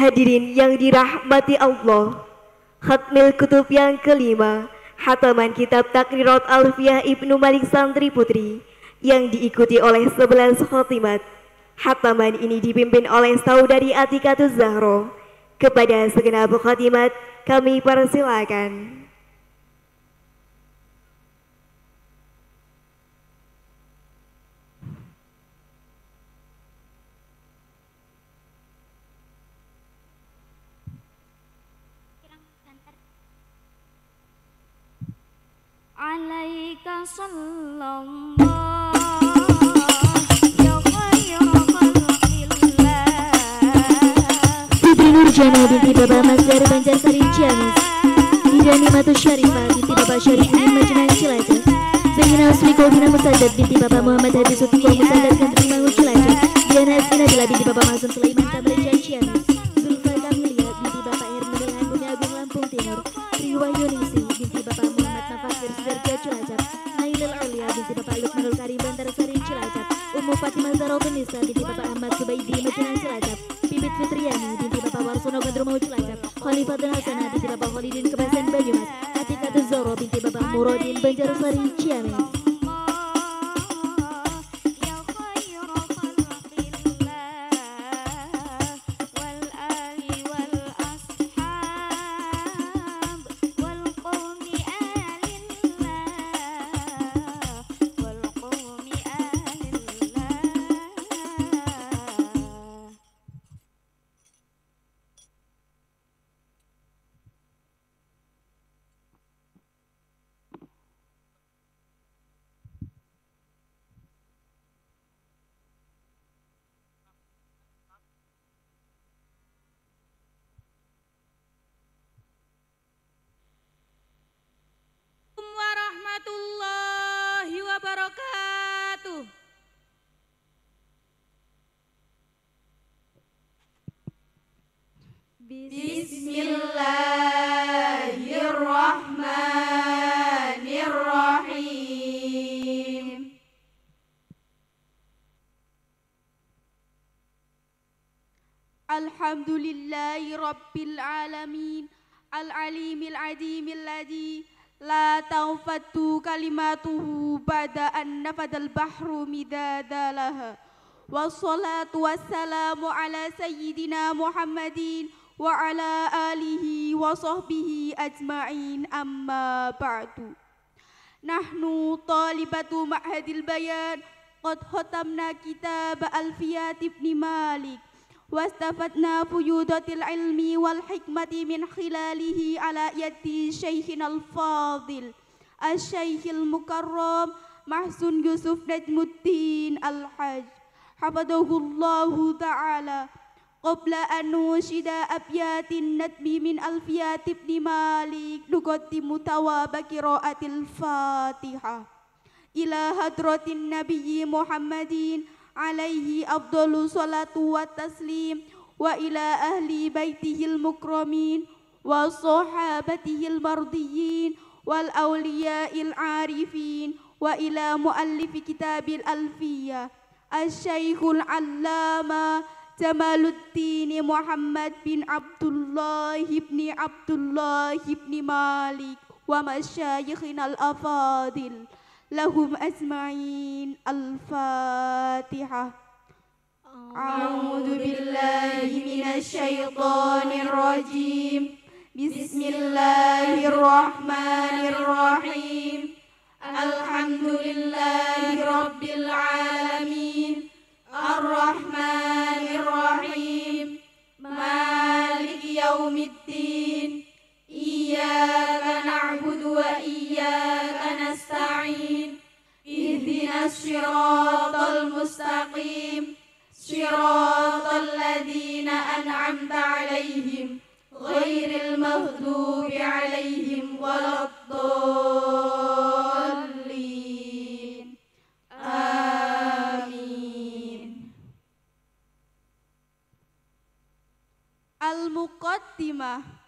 Hadirin yang dirahmati Allah, Khatmil Kutub yang kelima, Hataman Kitab Takrirat Alfiyah Ibnu Malik Santri Putri yang diikuti oleh 11 khotimat. Hataman ini dipimpin oleh Saudari Atikatus Zahro. Kepada segenap khotimat kami persilakan. Alaika sallallahu ya khairal khalqillah. Fitri Nurjana binti Baba Masdar Banjarsari Ciamis, Didani Matu Syarifah binti Baba Syarifuddin Majenang Cilacap, Zainal Swiko Bina Musaddad binti Baba Muhammad Hadi Sutiko Musaddad Gantri Mangu Cilacap, Diana Sinadila binti Baba Mazun Sulaiman Tableja Ciamis, Zulfa Kamilia binti Baba Hermilihan Bumi Agung Lampung Timur, Triwayunisi binti Baba Muhammad Nafakir Sudarja Cilacap, Nailul Aulia binti Bapak Lukmanul Karim Bantarsari Cilacap, Ummu Fatimah Zahrotun Nisa binti Bapak Ahmad Subaidi Majenang Cilacap, Pipit Fitriani binti Bapak Warsono Gondromau Cilacap, Khalifatul Hasanah binti Bapak Khalidin Kebasan Banyumas, Atikatus Zoro binti Bapak Murodin Banjarsari Ciamis. Warahmatullahi wabarakatuh. Bismillahirrahmanirrahim. Alhamdulillahi rabbil alamin, al-alimil adimil ladzi la tanfadu kalimatuhu ba'da an nafadal bahru midada laha. Wassalatu wassalamu ala sayyidina Muhammadin wa ala alihi wa sahbihi ajma'in, amma ba'du. Nahnu talibatu ma'hadil bayan qad khatamna kitab Alfiyat Ibni Malik واستفدنا فيوضات العلم والحكمة من خلاله على يد شيخنا الفاضل الشيخ المكرم محسن يوسف نجم الدين الحاج حفظه الله تعالى. قبل أن ننشد أبيات الندم من ألفيات ابن مالك نقدم ثواب قراءة الفاتحة إلى حضرة النبي محمد عليه أفضل الصلاة والتسليم وإلى أهل بيته المكرمين وصحابته المرضيين والأولياء العارفين وإلى مؤلف كتاب الألفية الشيخ العلامة جمال الدين محمد بن عبد الله بن عبد الله بن مالك ومشايخنا الأفاضل لهم أجمعين. الفاتحة. أعوذ بالله من الشيطان الرجيم. بسم الله الرحمن الرحيم. الحمد لله رب العالمين الرحمن الرحيم مالك يوم الدين إياك نعبد وإياك نستعين اهدنا الصراط المستقيم صراط الذين أنعمت عليهم غير المغضوب عليهم ولا الضالين آمين. Al-Muqaddimah.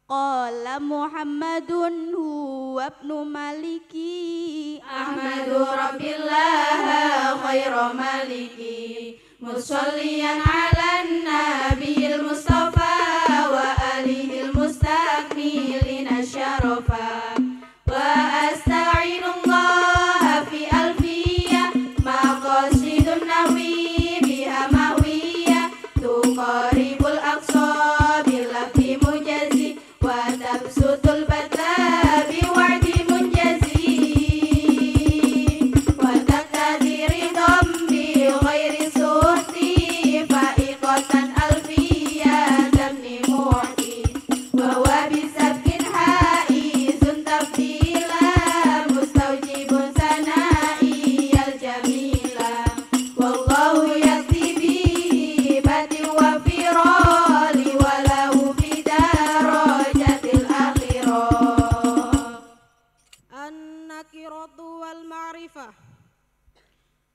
Qala Muhammadun huwa ibnu Maliki Ahmadu Rabbillah khairu maliki Musalliyan ala nabiyil Mustafa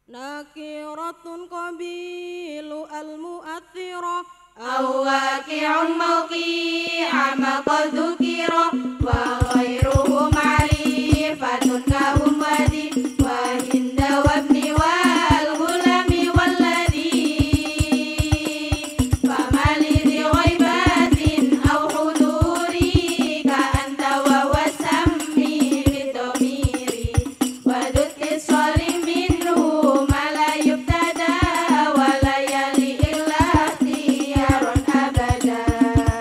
nakiratun qabilu al-mu'athira أو واقع موقع ما قد ذكر وغيره معرفة كهم ودي وهند وابن والغلام والذي فما لذي غيبات أو حضور كأنت وهو سمي بالضمير وذو اتصال منه ما لا يبتدى ولا يلي إلا اختيار أبدا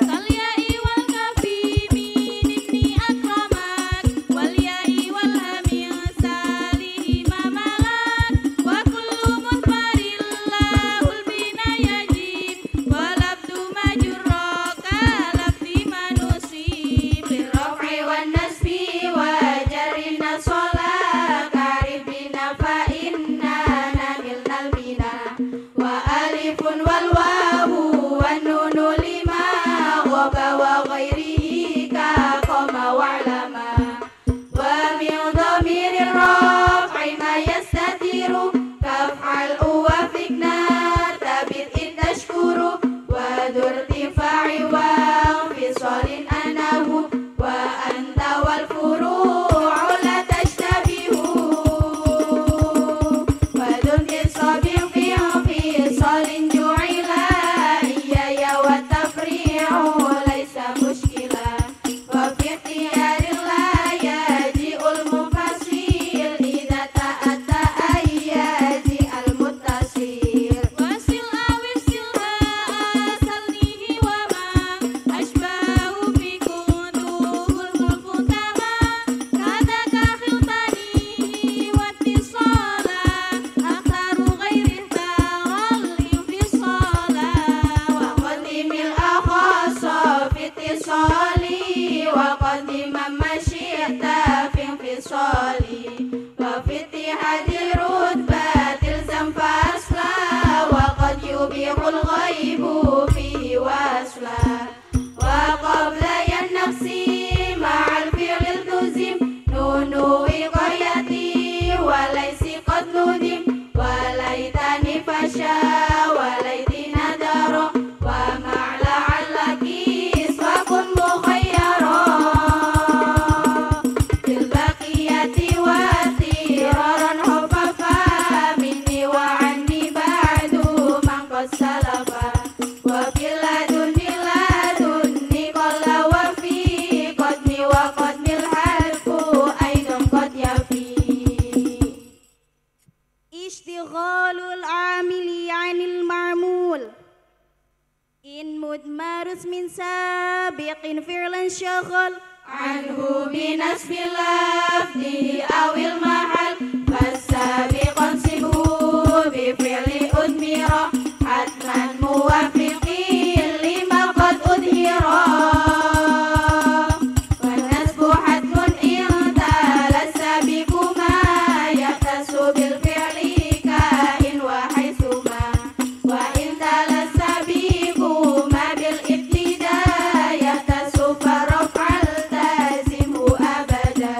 كالياء والكافي من ابن أكرمك والياء والهم سالهما ملك وكل مدبر الله البنا يجيب ولبد ما جراك لبد ما نصيب بالرفع والنسب وجر النصلا كعرف بنا فإنا نملنا البنا وألف والواو والنون لما غاب وغيره كقام وعلما ومن ضمير الرفع ما يستتر كافعل وفقنا تبت إن تشكر وذو ارتفاع وانفصال أنه وأنت والفروع لا تشتبه وذو انتصاب في انفصال جعل إياي والتفريع ليس مشكلا وفي اختيار الله يجيء المنفصل إذا تأتى أن يجيء المتصل وصل أو افصلها سلنيه وما أشباه في كنتوه الملفتما كذاك خلطانيه واتصالا أختار غيره ثار الانفصالا وقدم الأخص في اتصالي وقدم ما شئت في انفصالي وفي اتحاد رتبة الزم فاصلا وقد يبيح الغيب فيه واصلا وقبل النقص مع الفعل التزم نون وقايتي وليس قد ندم وليتني فشا وليتني ندر ومع لعلك وكن مخيرا في البقية واضطرارا خففا مني وعني بعد من قد سلفا وفي لدني قل وفي قدمي وقدمي الحلف أيضا قد يفي اشتغال العامل عن المعمول إن مدمر من سابق فعلا شغل عنه بنسب اللفظ أو المحل فالسابق انصبه بفعل أدمر حتما موافق لما قد أظهر والنسب حتم إن تلا السابق ما يختص بالفعل كائن وحيثما وإن تلا السابق ما بالابتداء يختص فرفع التازمه أبدا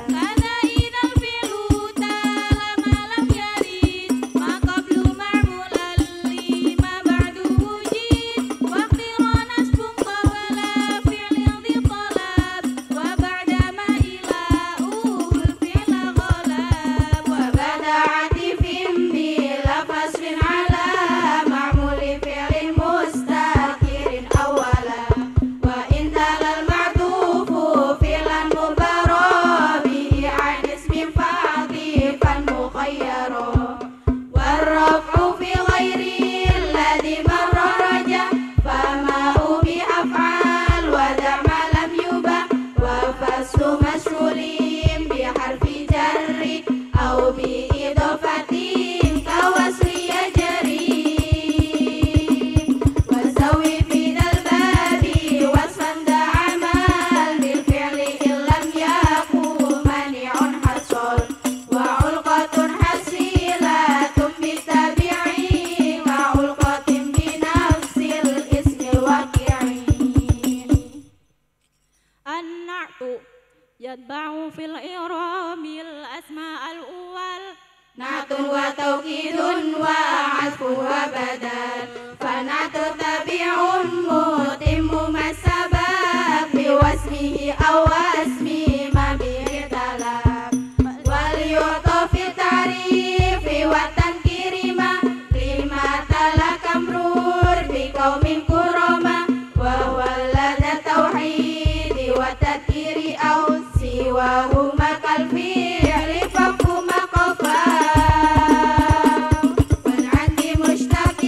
كذا إذا الفعل تلا ما لم يرد ما قبل معمولا لما بعد وجد واختر نسب قبل فعل ذي طلب وبعد ما إلاؤه الفعل غلب وبعد عطف بلا فصل على معمول فعل مستأخر أولا وإن تلا المعطوف فعلا مبرى به عن اسم فاضفا مخيرا والرفع في غير الذي مر رجع فما بأفعال ودع ما لم يبع وفصل مشغول بحرف جر أو بإضافة كوصل يجري وسوي في ذا الباب وصفا ذا عمل بالفعل إن لم يكن مانع حصل وعلقة حصيلة بالتابع مع علقة بنفس الاسم الواقع النعت يتبع في الإعراب الأسماء الأول نعت وتوكيد وعطف وبدل فنعت تبع متم ما السبب بواسمه أو واسم ما به طلب وليعطف في التعريف والتنكير ما لما تلك مرور بقوم كرما وهو لدى التوحيد والتذكير أو سواهما كالفعل فهما قفا والعد مشتق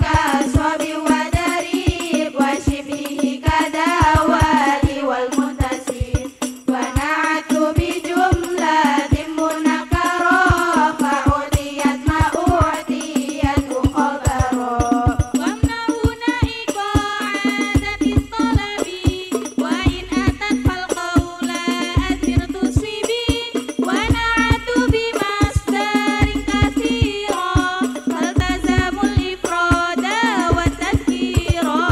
كالصواب ودريب وشبهه كدواد والمنتسب ونعت بجملة منكرة فأعطيت ما أعطيت خبرا وامنع هنا إيقاع الطلب وإن أتت فالقول أثر تصيبي ونعت بمصدر كثيرا فالتزموا الإفراد والتذكيرا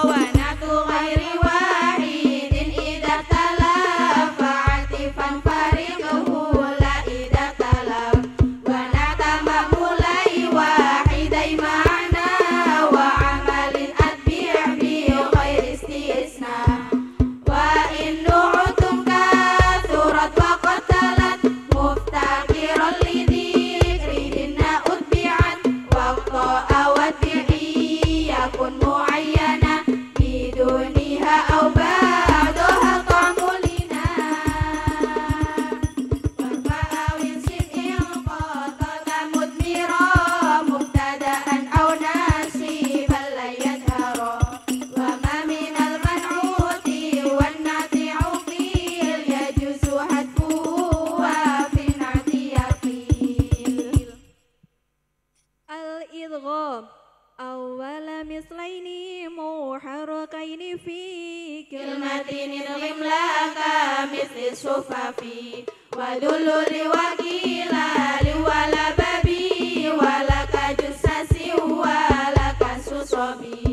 ونعت غير واحد إذا اختلف فعطفا فارقه لا إذا اختلف ونعت مأمولي واحدي معنى وعمل أتبع بغير استثناء وإن نعتم كثرت وقتلت مفتقرا لذكرهن أتبعت وقت واتبعي يكن معينا بدونها أو بعدها تعملنا وارفع وانصب إن قطعت مدمرا مبتدأ أو ناسبا لا يظهرا وما من المنعوت والنعت عقيل يجوز حذفه وفي النعت يقيل الإدغام أول مثلين محركين في كلمة ادغم لك مثل الصفاف ودل لوكيل ولا بابي ولك جسس ولك سصبي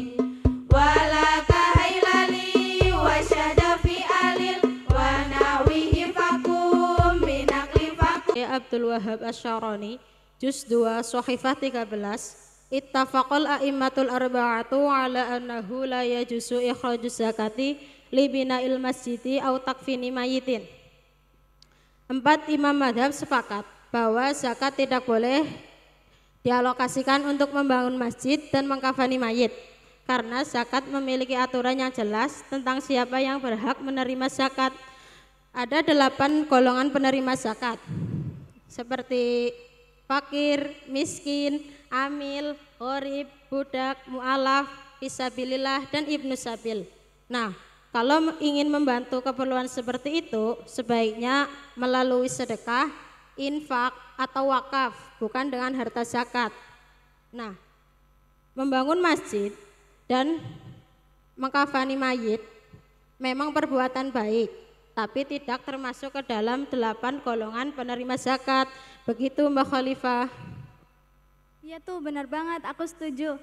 ولك هيللي وشد في ألل ونحوه فكم بنقل فكم Abdul Wahab Asy-Syarani Juz 2 Shahifah 13 Ittafaqal a'immatul arba'atu ala annahu la yajuzu ikhrajuz zakati li bina'il masjidi au takfini mayitin. 4 imam madhab sepakat bahwa zakat tidak boleh dialokasikan untuk membangun masjid dan mengkafani mayit karena zakat memiliki aturan yang jelas tentang siapa yang berhak menerima zakat. Ada 8 golongan penerima zakat seperti fakir, miskin, amil, gharib, budak, mu'alaf, fisabilillah, dan ibnu sabil. Nah, kalau ingin membantu keperluan seperti itu, sebaiknya melalui sedekah, infak, atau wakaf, bukan dengan harta zakat. Nah, membangun masjid dan mengkafani mayit memang perbuatan baik, tapi tidak termasuk ke dalam 8 golongan penerima zakat. Begitu Mbak Khalifah. Iya tuh benar banget, aku setuju.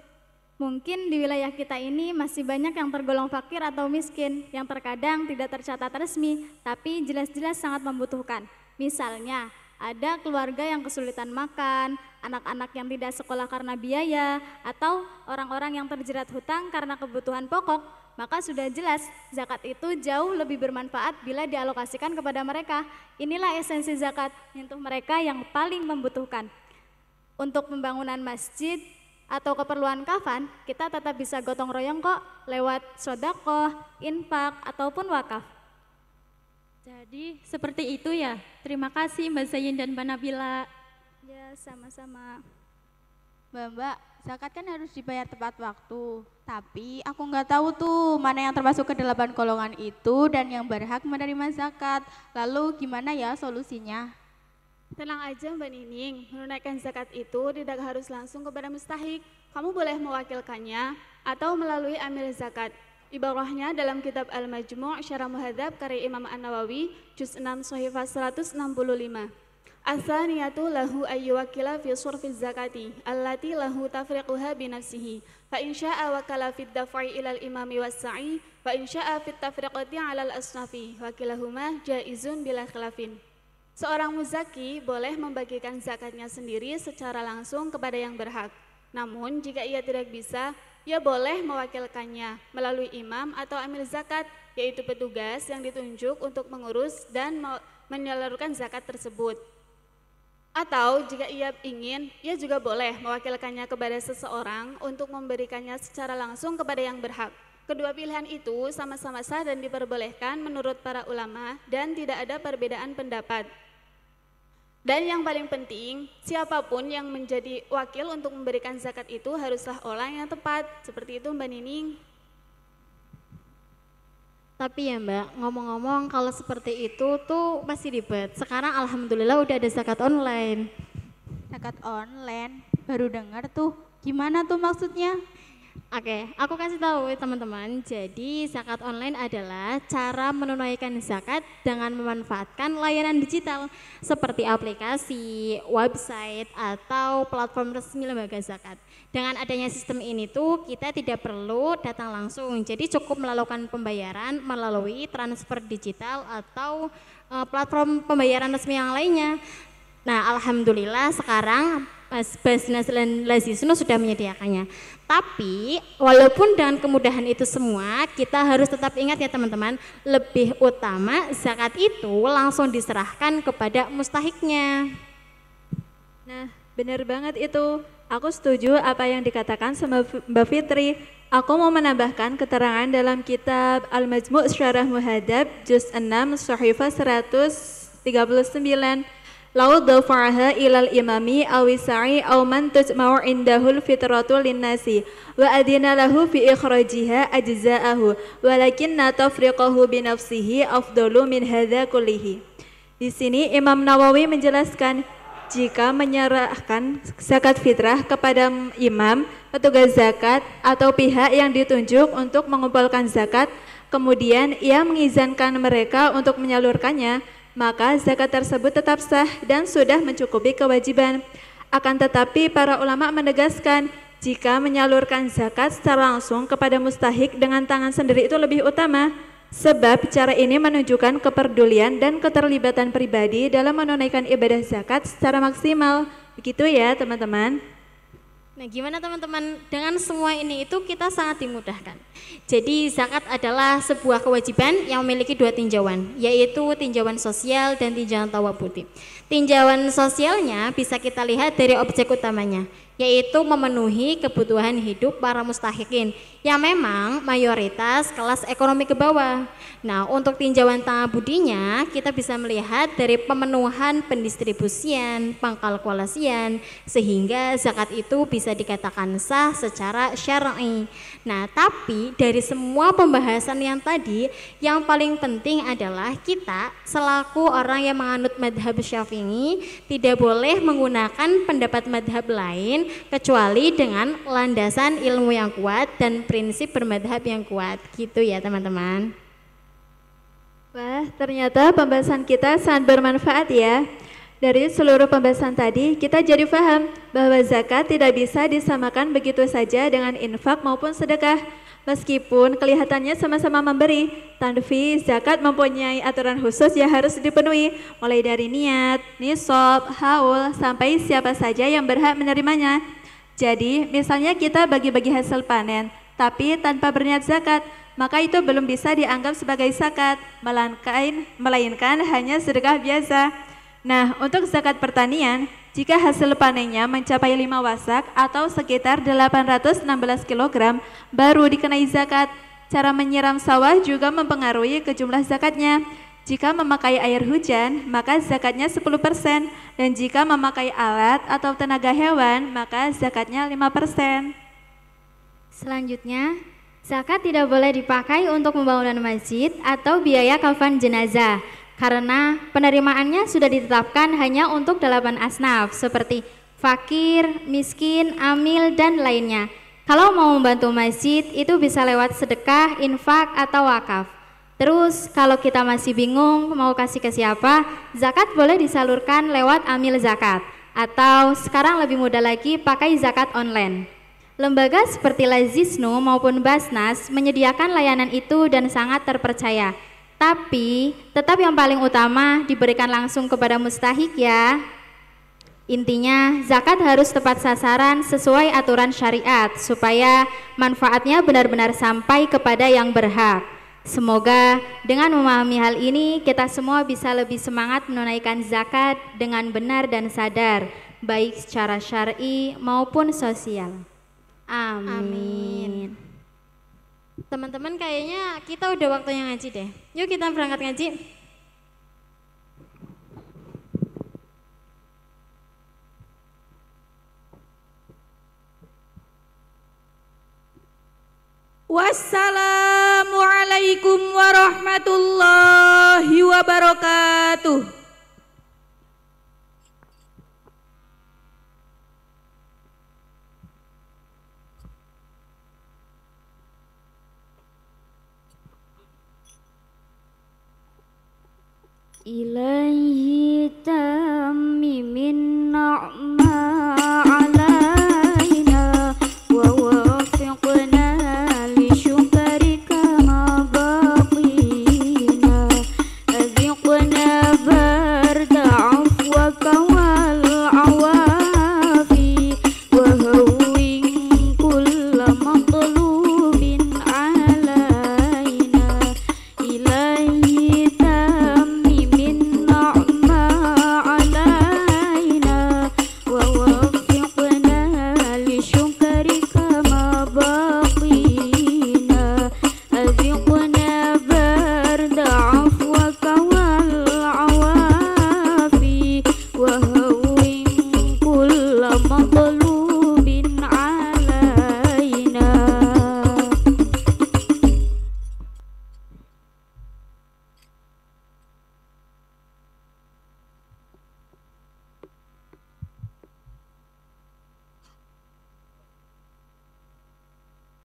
Mungkin di wilayah kita ini masih banyak yang tergolong fakir atau miskin, yang terkadang tidak tercatat resmi, tapi jelas-jelas sangat membutuhkan. Misalnya, ada keluarga yang kesulitan makan, anak-anak yang tidak sekolah karena biaya, atau orang-orang yang terjerat hutang karena kebutuhan pokok, maka sudah jelas zakat itu jauh lebih bermanfaat bila dialokasikan kepada mereka. Inilah esensi zakat, menyentuh mereka yang paling membutuhkan. Untuk pembangunan masjid atau keperluan kafan, kita tetap bisa gotong royong kok lewat sedekah, infak, ataupun wakaf. Jadi seperti itu ya. Terima kasih Mbak Zain dan Mbak Nabila. Ya, sama-sama. Mbak, zakat kan harus dibayar tepat waktu. Tapi aku nggak tahu tuh mana yang termasuk ke 8 golongan itu dan yang berhak menerima zakat. Lalu gimana ya solusinya? Tenang aja Mbak Nining, menunaikan zakat itu tidak harus langsung kepada mustahik. Kamu boleh mewakilkannya atau melalui amil zakat. Ibarahnya dalam kitab Al-Majmu' Syarah Muhadzab karya Imam An-Nawawi, Juz 6 Shahifah 165. As-saniyatu lahu ayyuwakila fi surfiz zakati allati lahu tafriquha binafsihi fa in syaa wakala fid daf'i ilal imami was-sa'i fa in syaa fit tafriqati 'alal asnafi wa kilahuma jaizun bila khilafin. Seorang muzaki boleh membagikan zakatnya sendiri secara langsung kepada yang berhak. Namun jika ia tidak bisa, ia boleh mewakilkannya melalui imam atau amil zakat, yaitu petugas yang ditunjuk untuk mengurus dan menyalurkan zakat tersebut. Atau jika ia ingin, ia juga boleh mewakilkannya kepada seseorang untuk memberikannya secara langsung kepada yang berhak. Kedua pilihan itu sama-sama sah dan diperbolehkan menurut para ulama dan tidak ada perbedaan pendapat. Dan yang paling penting, siapapun yang menjadi wakil untuk memberikan zakat itu haruslah orang yang tepat. Seperti itu Mbak Nining. Tapi ya Mbak, ngomong-ngomong kalau seperti itu tuh masih ribet. Sekarang alhamdulillah udah ada zakat online. Zakat online, baru dengar tuh. Gimana tuh maksudnya? Oke, aku kasih tahu teman-teman. Jadi zakat online adalah cara menunaikan zakat dengan memanfaatkan layanan digital seperti aplikasi, website, atau platform resmi lembaga zakat. Dengan adanya sistem ini tuh kita tidak perlu datang langsung. Jadi cukup melakukan pembayaran melalui transfer digital atau platform pembayaran resmi yang lainnya. Nah, alhamdulillah sekarang Basnas Lazisnu sudah menyediakannya. Tapi walaupun dengan kemudahan itu semua, kita harus tetap ingat ya teman-teman, lebih utama zakat itu langsung diserahkan kepada mustahiknya. Nah, benar banget itu. Aku setuju apa yang dikatakan sama Mbak Fitri. Aku mau menambahkan keterangan dalam kitab Al-Majmu' Syarah Muhadzab Juz 6 Shahifah 139. Lau dafa'aha ilal imami awisa'i aw man tujma'u indahul fitratu linnasi wa adina lahu fi ikhrajiha ajza'ahu walakinna tafriqahu binafsihi afdalu min hadza kullihi. Di sini Imam Nawawi menjelaskan jika menyerahkan zakat fitrah kepada imam, petugas zakat atau pihak yang ditunjuk untuk mengumpulkan zakat, kemudian ia mengizinkan mereka untuk menyalurkannya, maka zakat tersebut tetap sah dan sudah mencukupi kewajiban. Akan tetapi para ulama menegaskan jika menyalurkan zakat secara langsung kepada mustahik dengan tangan sendiri itu lebih utama, sebab cara ini menunjukkan kepedulian dan keterlibatan pribadi dalam menunaikan ibadah zakat secara maksimal. Begitu ya teman-teman. Nah, gimana teman-teman? Dengan semua ini itu kita sangat dimudahkan. Jadi zakat adalah sebuah kewajiban yang memiliki dua tinjauan, yaitu tinjauan sosial dan tinjauan tawabudi. Tinjauan sosialnya bisa kita lihat dari objek utamanya, yaitu memenuhi kebutuhan hidup para mustahikin yang memang mayoritas kelas ekonomi ke bawah. Nah, untuk tinjauan tawabudinya kita bisa melihat dari pemenuhan pendistribusian, pengkalkulasian, sehingga zakat itu bisa dikatakan sah secara syar'i. Nah, tapi dari semua pembahasan yang tadi, yang paling penting adalah kita selaku orang yang menganut madhab Syafi'i tidak boleh menggunakan pendapat madhab lain kecuali dengan landasan ilmu yang kuat dan prinsip bermadhab yang kuat. Gitu ya teman-teman. Wah, ternyata pembahasan kita sangat bermanfaat ya. Dari seluruh pembahasan tadi, kita jadi paham bahwa zakat tidak bisa disamakan begitu saja dengan infak maupun sedekah. Meskipun kelihatannya sama-sama memberi, tapi zakat mempunyai aturan khusus yang harus dipenuhi, mulai dari niat, nisab, haul, sampai siapa saja yang berhak menerimanya. Jadi, misalnya kita bagi-bagi hasil panen, tapi tanpa berniat zakat, maka itu belum bisa dianggap sebagai zakat, melainkan hanya sedekah biasa. Nah, untuk zakat pertanian, jika hasil panennya mencapai 5 wasak atau sekitar 816 kg, baru dikenai zakat. Cara menyiram sawah juga mempengaruhi ke jumlah zakatnya. Jika memakai air hujan, maka zakatnya 10%, dan jika memakai alat atau tenaga hewan, maka zakatnya 5%. Selanjutnya, zakat tidak boleh dipakai untuk pembangunan masjid atau biaya kafan jenazah, karena penerimaannya sudah ditetapkan hanya untuk 8 asnaf seperti fakir, miskin, amil, dan lainnya. Kalau mau membantu masjid itu bisa lewat sedekah, infak, atau wakaf. Terus kalau kita masih bingung mau kasih ke siapa, zakat boleh disalurkan lewat amil zakat, atau sekarang lebih mudah lagi pakai zakat online. Lembaga seperti Lazisnu maupun Basnas menyediakan layanan itu dan sangat terpercaya. Tapi tetap yang paling utama diberikan langsung kepada mustahik ya. Intinya zakat harus tepat sasaran sesuai aturan syariat supaya manfaatnya benar-benar sampai kepada yang berhak. Semoga dengan memahami hal ini kita semua bisa lebih semangat menunaikan zakat dengan benar dan sadar, baik secara syar'i maupun sosial. Amin. Teman-teman, kayaknya kita udah waktunya ngaji deh. Yuk kita berangkat ngaji. Wassalamualaikum warahmatullahi wabarakatuh. إليه